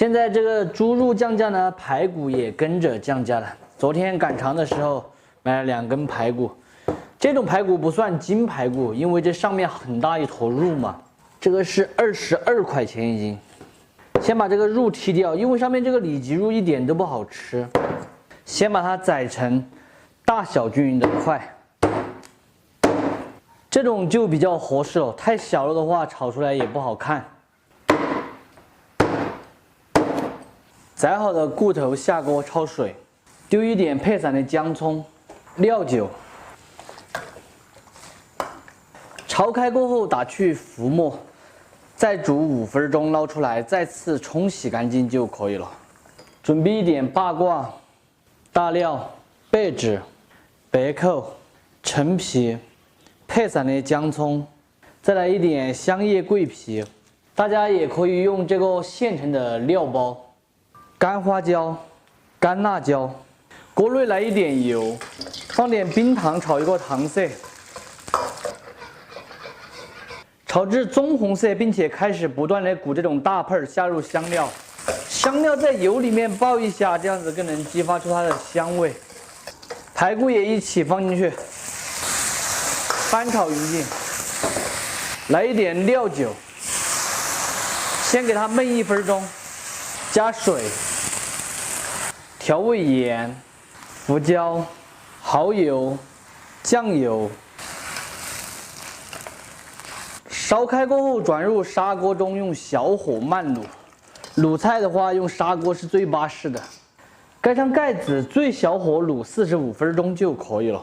现在这个猪肉降价呢，排骨也跟着降价了。昨天赶场的时候买了2根排骨，这种排骨不算筋排骨，因为这上面很大一坨肉嘛。这个是22块钱一斤。先把这个肉剔掉，因为上面这个里脊肉一点都不好吃。先把它宰成大小均匀的块，这种就比较合适了。太小了的话，炒出来也不好看。宰好的骨头下锅焯水，丢一点配散的姜葱、料酒，焯开过后打去浮沫，再煮5分钟，捞出来，再次冲洗干净就可以了。准备一点八卦、大料、贝子、白蔻、陈皮、配散的姜葱，再来一点香叶、桂皮。大家也可以用这个现成的料包。干花椒、干辣椒，锅内来一点油，放点冰糖炒一个糖色，炒至棕红色，并且开始不断的鼓这种大泡，下入香料，香料在油里面爆一下，这样子更能激发出它的香味。排骨也一起放进去，翻炒匀净，来一点料酒，先给它焖1分钟，加水。调味盐、胡椒、蚝油、酱油，烧开过后转入砂锅中，用小火慢卤。卤菜的话，用砂锅是最巴适的。盖上盖子，最小火卤45分钟就可以了。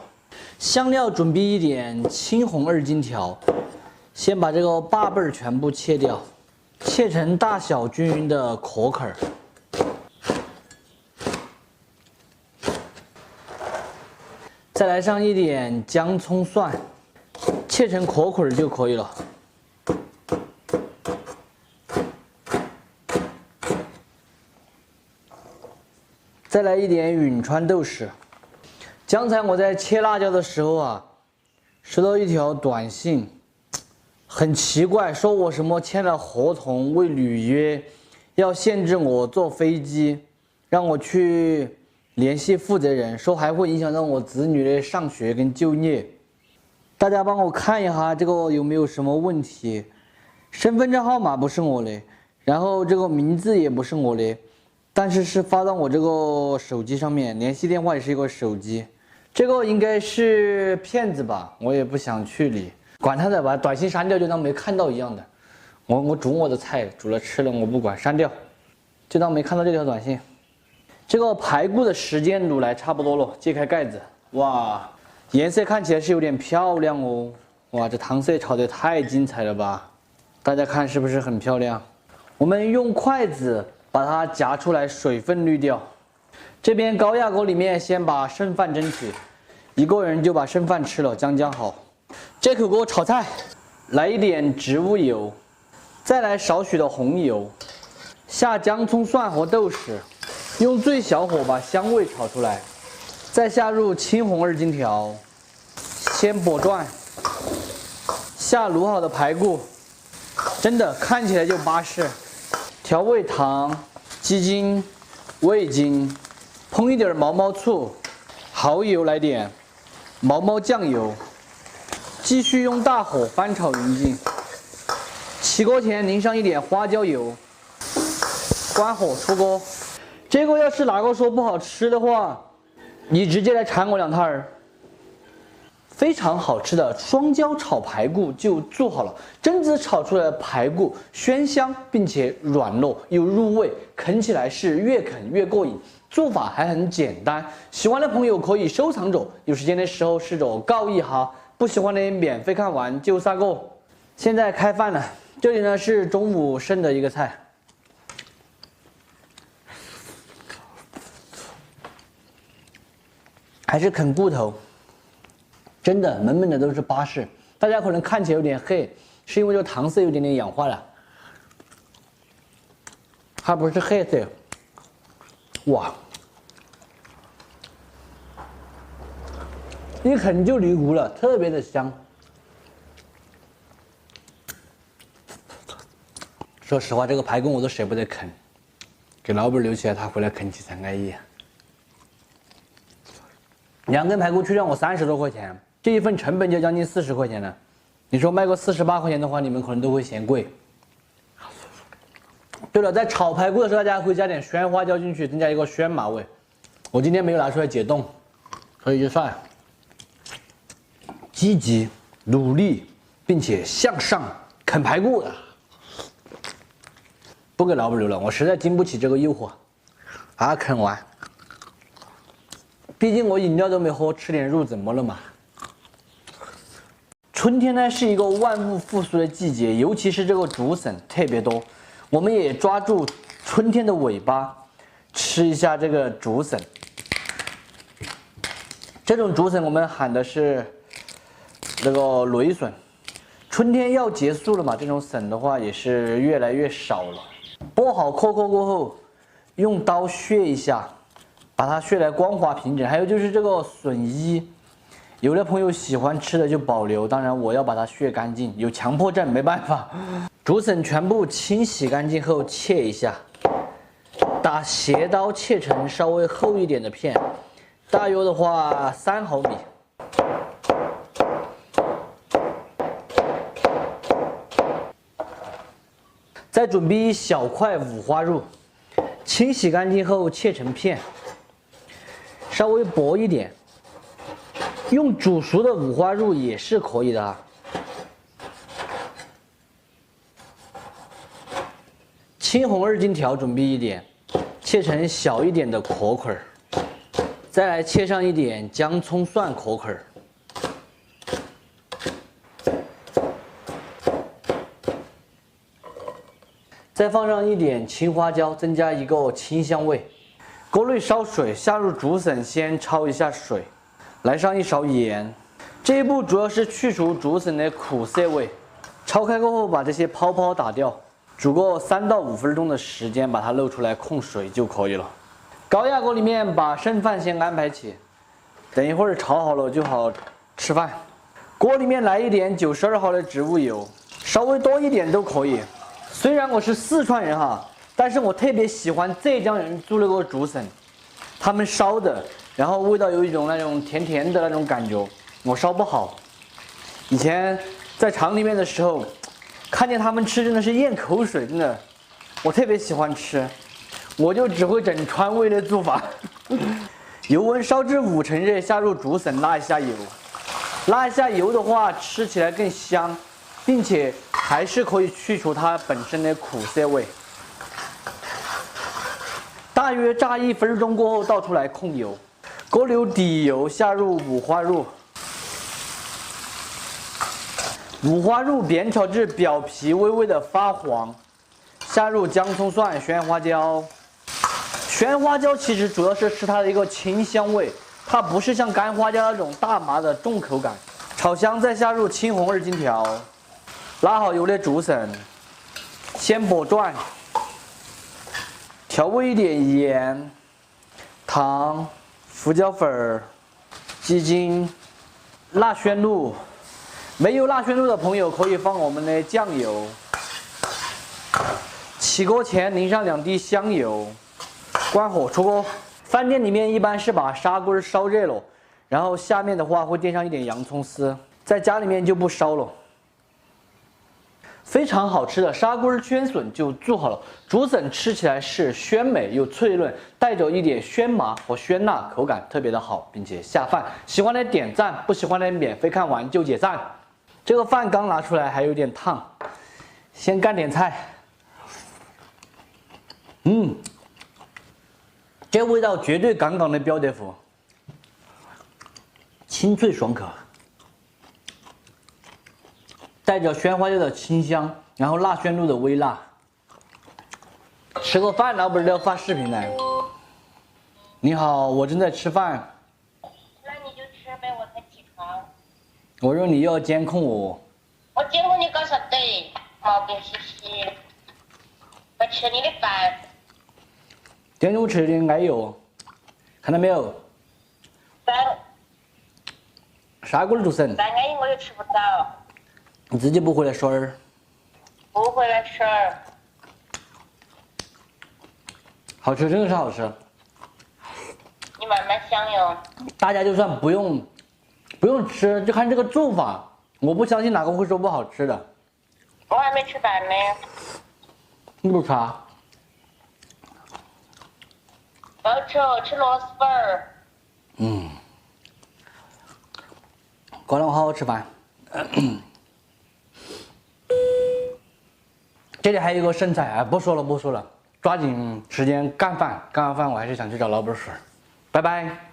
香料准备一点青红2荆条，先把这个把背全部切掉，切成大小均匀的壳儿。再来上一点姜葱蒜，切成壳就可以了。再来一点允川豆豉。刚才我在切辣椒的时候啊，收到一条短信，很奇怪，说我什么签了合同未履约，要限制我坐飞机，让我去联系负责人，说还会影响到我子女的上学跟就业。大家帮我看一下这个有没有什么问题？身份证号码不是我的，然后这个名字也不是我的，但是是发到我这个手机上面，联系电话也是一个手机，这个应该是骗子吧？我也不想去理，管他的，把短信删掉，就当没看到一样的。我煮我的菜，煮了吃了我不管，删掉，就当没看到这条短信。这个排骨的时间卤来差不多了，揭开盖子，哇，颜色看起来是有点漂亮哦，哇，这糖色炒得太精彩了吧！大家看是不是很漂亮？我们用筷子把它夹出来，水分滤掉。这边高压锅里面先把剩饭蒸起，一个人就把剩饭吃了，刚好。这口锅炒菜，来一点植物油，再来少许的红油，下姜葱蒜和豆豉。用最小火把香味炒出来，再下入青红2荆条，先拨转，下卤好的排骨，真的看起来就巴适。调味糖、鸡精、味精，烹一点毛毛醋，蚝油来点，毛毛酱油，继续用大火翻炒匀净。起锅前淋上一点花椒油，关火出锅。这个要是哪个说不好吃的话，你直接来馋我2摊儿。非常好吃的双椒炒排骨就做好了，真子炒出来的排骨鲜香并且软糯又入味，啃起来是越啃越过瘾。做法还很简单，喜欢的朋友可以收藏着，有时间的时候试着告一下，不喜欢的免费看完就撒个。现在开饭了，这里呢是中午剩的一个菜。还是啃骨头，真的闷闷的都是巴适。大家可能看起来有点黑，是因为这个糖色有点氧化了，它不是黑色。哇，一啃就离骨了，特别的香。说实话，这个排骨我都舍不得啃，给老板留起来，他回来啃起才安逸。2根排骨去掉我30多块钱，这一份成本就将近40块钱了。你说卖个48块钱的话，你们可能都会嫌贵。对了，在炒排骨的时候，大家会加点鲜花椒进去，增加一个鲜麻味。我今天没有拿出来解冻，所以就算了。积极、努力，并且向上啃排骨的，不给老板留了，我实在经不起这个诱惑，把它啃完。毕竟我饮料都没喝，吃点肉怎么了嘛？春天呢是一个万物复苏的季节，尤其是这个竹笋特别多，我们也抓住春天的尾巴，吃一下这个竹笋。这种竹笋我们喊的是这个雷笋。春天要结束了嘛，这种笋的话也是越来越少了。剥好壳过后，用刀削一下，把它削得光滑平整。还有就是这个笋衣，有的朋友喜欢吃的就保留，当然我要把它削干净，有强迫症没办法。竹笋全部清洗干净后切一下，打斜刀切成稍微厚一点的片，大约的话3毫米。再准备一小块五花肉，清洗干净后切成片，稍微薄一点。用煮熟的五花肉也是可以的啊。青红2荆条准备一点，切成小一点的壳块儿。再来切上一点姜葱蒜壳块儿。再放上一点青花椒，增加一个清香味。锅内烧水，下入竹笋，先焯一下水，来上一勺盐。这一步主要是去除竹笋的苦涩味。焯开过后，把这些泡泡打掉，煮个3到5分钟的时间，把它漏出来控水就可以了。高压锅里面把剩饭先安排起，等一会儿炒好了就好吃饭。锅里面来一点92毫的植物油，稍微多一点都可以。虽然我是四川人哈，但是我特别喜欢浙江人做那个竹笋，他们烧的，然后味道有一种那种甜甜的那种感觉，我烧不好。以前在厂里面的时候，看见他们吃真的是咽口水，真的，我特别喜欢吃，我就只会整川味的做法。油温烧至5成热，下入竹笋，拉一下油，拉一下油的话，吃起来更香，并且还是可以去除它本身的苦涩味。大约炸1分钟过后倒出来控油，锅留底油，下入五花肉。五花肉煸炒至表皮微微的发黄，下入姜葱蒜、鲜花椒。鲜花椒其实主要是吃它的一个清香味，它不是像干花椒那种大麻的重口感。炒香再下入青红2荆条。拉好油的竹笋，先拨转，调味一点盐、糖、胡椒粉、鸡精、辣宣露。没有辣宣露的朋友可以放我们的酱油。起锅前淋上2滴香油，关火出锅。饭店里面一般是把砂锅烧热了，然后下面的话会垫上一点洋葱丝，在家里面就不烧了。非常好吃的砂锅圈笋就做好了。竹笋吃起来是鲜美又脆润，带着一点鲜麻和鲜辣，口感特别的好，并且下饭。喜欢的点赞，不喜欢的免费看完就解散。这个饭刚拿出来还有点烫，先干点菜。这味道绝对杠杠的标得服，清脆爽口。带着鲜花椒的清香，然后辣宣露的微辣。吃个饭，老板都要发视频来。你好，我正在吃饭。那你就吃呗，我才起床。我说你要监控我。我监控你搞啥子？毛病兮兮。我吃你的饭。今天我吃的奶油，看到没有？饭。砂锅的竹笋。饭安逸我又吃不到。你自己不回来说儿？不回来吃儿。好吃，真的是好吃。你慢慢享用。大家就算不用吃，就看这个做法，我不相信哪个会说不好吃的。我还没吃饭呢。你不吃啊？要吃哦，吃螺蛳粉儿。过来，我好好吃饭。这里还有一个剩菜，哎，不说了，抓紧时间干饭，干完饭我还是想去找老板水。拜拜。